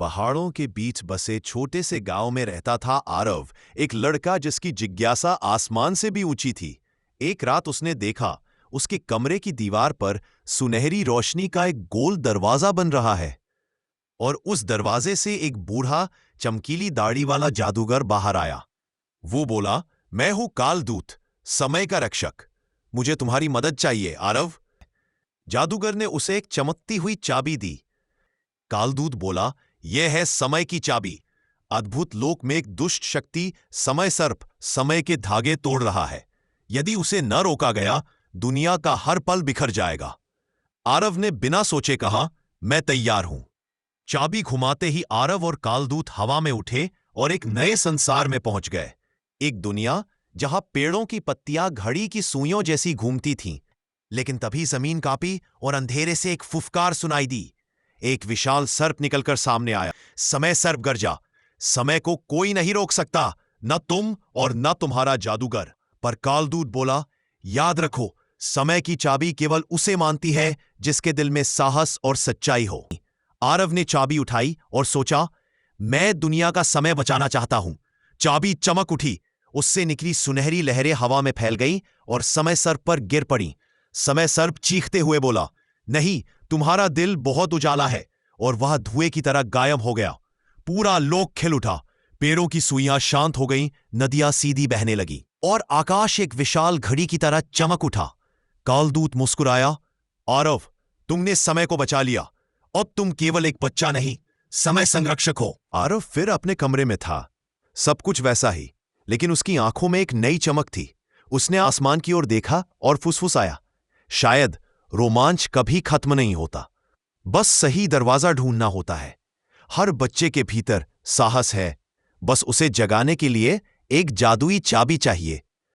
पहाड़ों के बीच बसे छोटे से गांव में रहता था आरव, एक लड़का जिसकी जिज्ञासा आसमान से भी ऊंची थी। एक रात उसने देखा, उसके कमरे की दीवार पर सुनहरी रोशनी का एक गोल दरवाजा बन रहा है और उस दरवाजे से एक बूढ़ा चमकीली दाढ़ी वाला जादूगर बाहर आया। वो बोला, मैं हूं कालदूत, समय का रक्षक। मुझे तुम्हारी मदद चाहिए आरव। जादूगर ने उसे एक चमकती हुई चाबी दी। कालदूत बोला, यह है समय की चाबी। अद्भुत लोक में एक दुष्ट शक्ति समय सर्प समय के धागे तोड़ रहा है। यदि उसे न रोका गया, दुनिया का हर पल बिखर जाएगा। आरव ने बिना सोचे कहा, मैं तैयार हूं। चाबी घुमाते ही आरव और कालदूत हवा में उठे और एक नए संसार में पहुंच गए। एक दुनिया जहां पेड़ों की पत्तियां घड़ी की सुइयों जैसी घूमती थीं। लेकिन तभी जमीन कांपी और अंधेरे से एक फुफकार सुनाई दी। एक विशाल सर्प निकलकर सामने आया। समय सर्प गरजा, समय को कोई नहीं रोक सकता, न तुम और न तुम्हारा जादूगर। पर कालदूत बोला, याद रखो, समय की चाबी केवल उसे मानती है जिसके दिल में साहस और सच्चाई हो। आरव ने चाबी उठाई और सोचा, मैं दुनिया का समय बचाना चाहता हूं। चाबी चमक उठी, उससे निकली सुनहरी लहरें हवा में फैल गईं और समय सर्प पर गिर पड़ी। समय सर्प चीखते हुए बोला, नहीं, तुम्हारा दिल बहुत उजाला है। और वह धुएं की तरह गायब हो गया। पूरा लोक खिल उठा। पेड़ों की सुइयां शांत हो गईं, नदियां सीधी बहने लगी और आकाश एक विशाल घड़ी की तरह चमक उठा। कालदूत मुस्कुराया, आरव, तुमने समय को बचा लिया। अब तुम केवल एक बच्चा नहीं, समय संरक्षक हो। आरव फिर अपने कमरे में था। सब कुछ वैसा ही, लेकिन उसकी आंखों में एक नई चमक थी। उसने आसमान की ओर देखा और फुसफुसाया, शायद रोमांच कभी खत्म नहीं होता, बस सही दरवाजा ढूंढना होता है। हर बच्चे के भीतर साहस है, बस उसे जगाने के लिए एक जादुई चाबी चाहिए।